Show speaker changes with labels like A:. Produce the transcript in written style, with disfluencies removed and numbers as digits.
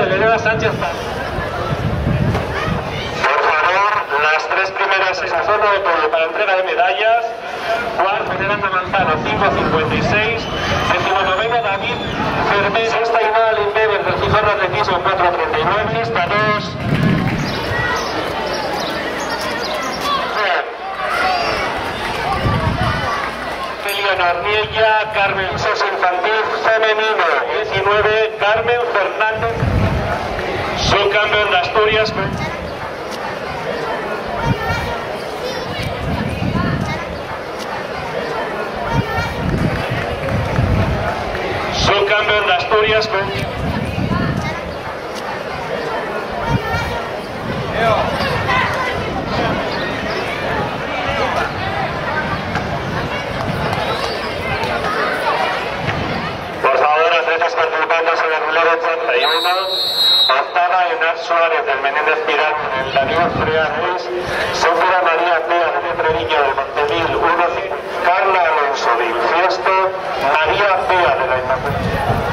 A: de Elena Sánchez. Por favor, las tres primeras en la zona de podio para entrega de medallas. Cuarto, Fernando Manzano, 5.56. 19º, David Fermés. Sexta, Ainhoa Limbeber, del Gijón Atletismo, 4.39. Esta 2. Arniella, Carmen Sos Infantil Femenino, 19, Carmen Fernández, subcampeón de Asturias. Subcampeón de Asturias. Participantes en el relevo 81, octava Enar Suárez del Menéndez Pirar con el Daniel Freanes, séptima María Pea de Treviño del Montemil 1, Carla Alonso de Infiesto, María Pea de la Inmaculada.